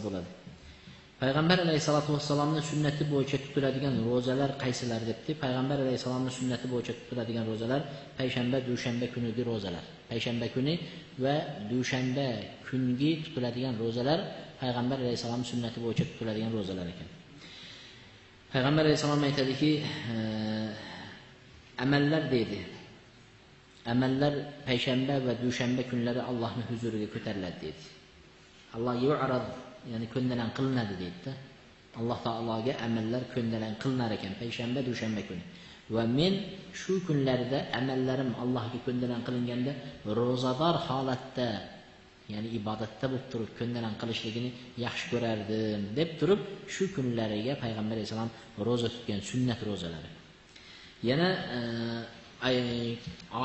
bo'ladi. Payg'ambar alayhisolatu vassalomning sunnati bo'yicha tutiladigan ro'zalar qaysilar debdi? Payg'ambar alayhisolomning sunnati bo'yicha tutiladigan ro'zalar payshanba, dushanba kungi ro'zalar. Payshanba kuni va dushanba kungi tutiladigan ro'zalar Payg'ambar alayhisolomning sunnati bo'yicha tutiladigan ro'zalar ekan. Payg'ambar alayhisolom aytadiki, amallar deydi. Amallar payshanba va dushanba kunlari Allohning huzuriga ko'tariladi deydi. Alloh yu'rad, ya'ni ko'ndalang qilinadi deydi. Alloh taologa amallar ko'ndalang qilinar ekan payshanba, dushanba kuni. Va men shu kunlarda amallarim Allohga ko'ndalang qilinganda ro'zador holatda, ya'ni ibodatda bo'lib turib ko'ndalang qilishligini yaxshi ko'rardim deb turib, shu kunlariga Payg'ambar alayhisalom ro'za tutgan sunnat ro'zalari. Yana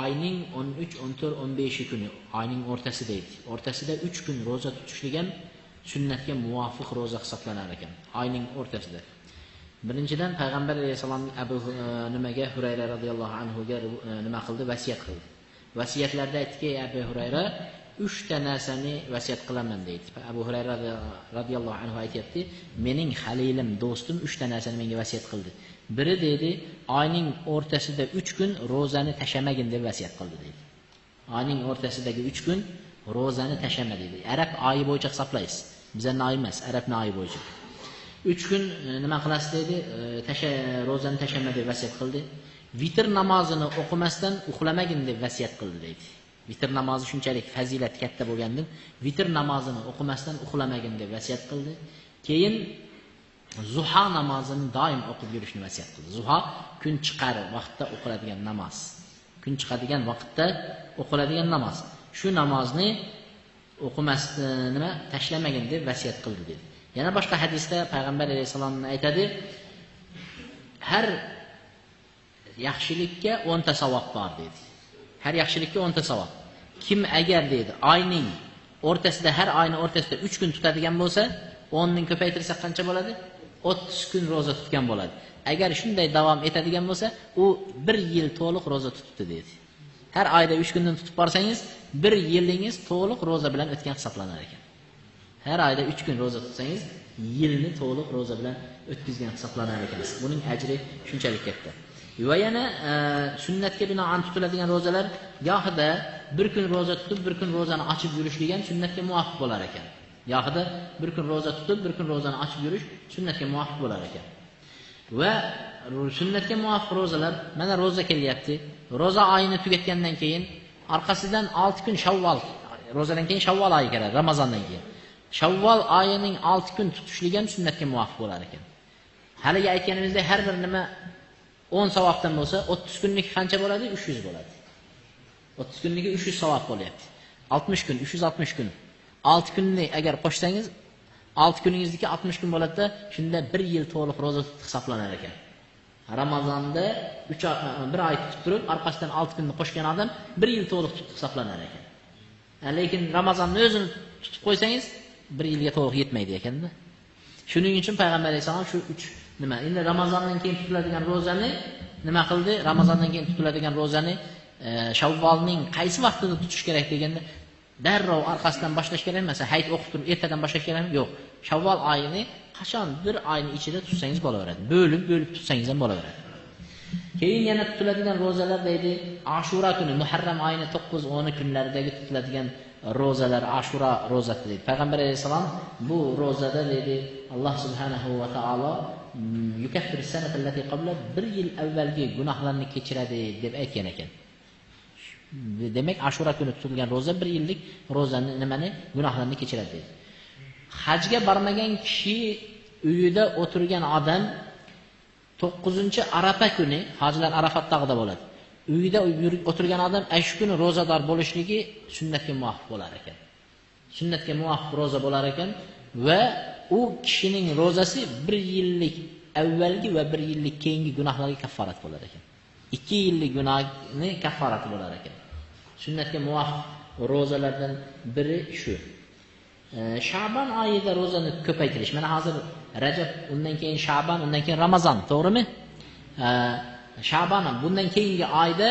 oyning 13, 14, 15 kuni, oyning o'rtasi deydi. O'rtasida 3 kun ro'za tutishlik ham sunnatga muvofiq ro'za hisoblanar ekan. Oyning o'rtasida. Birinchidan Payg'ambar alayhisalom nimaga Hurayra radhiyallohu anhu ga nima qildi? Vasiyat qildi. Vasiyatlarda aytdiki, Abu Hurayra 3 ta narsani vasiyat qilaman deydi. Abu Hurayra radhiyallohu anhu aytibdi, mening halilim, do'stim 3 ta narsani menga vasiyat qildi. Biri dedi, oyning o'rtasida 3 kun ro'zani tashamagin deb vasiyat qildi dedi. Oyning o'rtasidagi 3 kun ro'zani tashama dedi. Arab oyi bo'yicha hisoblaysiz. Bizning oy emas, Arabning oyi bo'yicha. 3 kun nima qilasiz dedi, ro'zani tashama deb vasiyat qildi. Vitr namozini o'qimasdan uxlamagin deb vasiyat qildi dedi. Vitr namozi shunchalik fazilat katta bo'lgandan vitr namozini o'qimasdan uxlamagin deb vasiyat qildi. Keyin zuha namozini doim o'qib yurishni vasiyat qildi. Zuha kun chiqar vaqtda o'qiladigan namoz. Kun chiqadigan vaqtda o'qiladigan namoz. Shu namozni o'qimasdan tashlamagin deb vasiyat qildi dedi. Yana boshqa hadisda Payg'ambar alayhisalom aytadi, har yaxshilikka 10 ta savob bor dedi. Har yaxshilikka 10 ta savob. Kim agar dedi, oyning o'rtasida, har oyning o'rtasida 3 kun tutadigan bo'lsa, 10 ning ko'paytirsa qancha bo'ladi? 30 kun roza tutgan bo'ladi. Agar shunday davom etadigan bo'lsa, u 1 yil to'liq roza tutibdi dedi. Har oyda 3 kundan tutib borsangiz, 1 yilingiz to'liq roza bilan o'tgan hisoblanar ekan. Har oyda 3 kun roza tutsangiz, yilni to'liq roza bilan o'tkazgan hisoblanar ekan. Buning ajri shunchalik katta. Va yana sunnatga binoan tutiladigan ro'zalar gohida 1 kun roza tutib, 1 kun rozani ochib yurishlik ham sunnatga muvofiq bo'lar ekan. Gohida 1 kun roza tutib, 1 kun rozani ochib yurish sunnatga muvofiq bo'lar ekan. Va sunnatga muvofiq ro'zalar, mana roza kelyapti. Roza oyini tugatgandan keyin orqasidan 6 kun Shavvol, rozadan keyin Shavvol oyi keladi, Ramazondan keyin. Shavvol oyining 6 kun tutishlik ham sunnatga muvofiq bo'lar ekan. Haliga aytganimizdek, har bir nima 10 savobdan bo'lsa, 30 kunlik qancha bo'ladi? 300 bo'ladi. 30 kunligi 300 savob bo'lyapti. 60 kun, 360 kun. 6 kunni agar qo'shsangiz, 6 kuningizniki 60 kun bo'ladi-da, shunda 1 yil to'liq roza tutib hisoblanar ekan. Ramazonda 1 oy tutib turib, orqasidan 6 kunni qo'shgan odam 1 yil to'liq tutib hisoblanar ekan. Lekin Ramazonni o'zini tutib qo'ysangiz, 1 yilga to'liq yetmaydi ekanda. Shuning uchun Payg'ambar alayhisalom shu 3 nima? Endi Ramazondan keyin tutiladigan ro'zani nima qildi? Ramazondan keyin tutiladigan ro'zani Shavvolning qaysi vaqtida tutish kerak deganda, darrov orqasidan boshlash kerak emas. Hayit o'qib turib ertadan boshlash kerakmi? Yo'q. Shavvol oyini qachon bir oyning ichida tutsangiz bo'laveradi. Bo'lib tutsangiz ham bo'laveradi. Keyin yana tutiladigan ro'zalar deydi, Ashura kuni, Muharram oyining 9-10 kunlaridagi tutiladigan ro'zalar, Ashura ro'zasi deydi. Payg'ambar alayhisalom bu ro'zada deydi, Alloh subhanahu va taolo yukaffir sanatallati qabla 1 yil avvalgi gunohlarni kechiradi deb aytgan ekan. Demak, Ashura kuni tutilgan ro'za 1 yillik ro'zani nimani gunohlarni kechiradi deydi. Hajga bormagan kishi uyida o'tirgan odam 9-Arafa kuni, hajlar Arafat tog'ida bo'ladi. Uyida o'tirgan odam shu kuni ro'zador bo'lishligi sunnatga muvofiq bo'lar ekan. Sunnatga muvofiq ro'za bo'lar ekan va u kishining ro'zasi 1 yillik avvalgi va 1 yillik keyingi gunohlarga kafforat bo'lar ekan. 2 yillik gunohni kafforati bo'lar ekan. Sunnatga muvofiq ro'zalardan biri shu. Sha'ban oyida ro'zani ko'paytirish. Mana hozir Rajab, undan keyin Sha'ban, undan keyin Ramazon, to'g'rimi? Sha'ban bundan keyingi oyda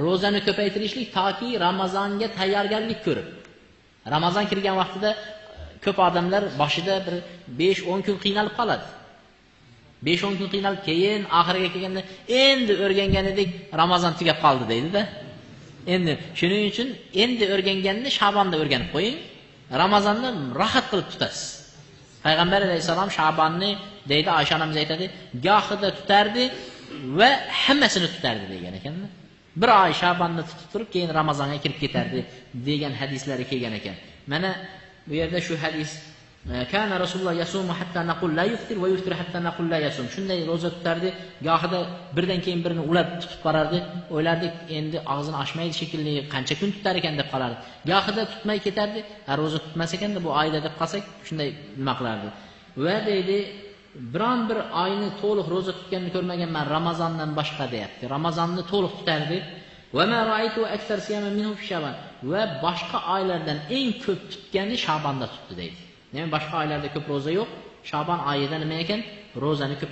ro'zani ko'paytirishlik toki Ramazonga tayyorgarlik ko'rib. Ramazon kirgan vaqtida ko'p odamlar boshida bir 5-10 kun qiynalib qoladi. 5-10 kun qiynalib keyin oxiriga kelganda endi o'rgangan edik, Ramazon tugab qoldi deydi-da. Endi shuning uchun endi o'rganganni Sha'bonda o'rganib qo'ying. Ramazonni rohat qilib tutasiz. Payg'ambar alayhisalom Sha'bonni deydi, Oysha onamiz aytadi, gohida tutardi va hammasini tutardi degan ekan-da. Bir oy Sha'bonni tutib turib, keyin Ramazonga kirib ketardi degan hadislari kelgan ekan. Mana bu yerda shu hadis kana Rasululloh yasumu hatta naqul la yuftir va yuftir hatta naqul la yasum. Shunday roza tutardi, gohida birdan keyin birini ulab tutib qarardi. O'ylardik, endi og'zini ochmaydi shekilli, qancha kun tutar ekan deb qolardi. Gohida tutmay ketardi, roza tutmas ekanda bu oyda deb qolsak, shunday nima qilardi. Va deydi, biron bir oyni to'liq roza tutganini ko'rmaganman Ramazondan boshqa deyapti. Ramazonni to'liq tutardi. Va ma ra'aytu akthar siyaman minhu fi Sha'ban. Va boshqa oylardan eng ko'p tutgani Sha'bonda tutdi deydi. Nima boshqa oylarda ko'p roza yo'q. Sha'bon oyida nima ekan? Ro'zani ko'p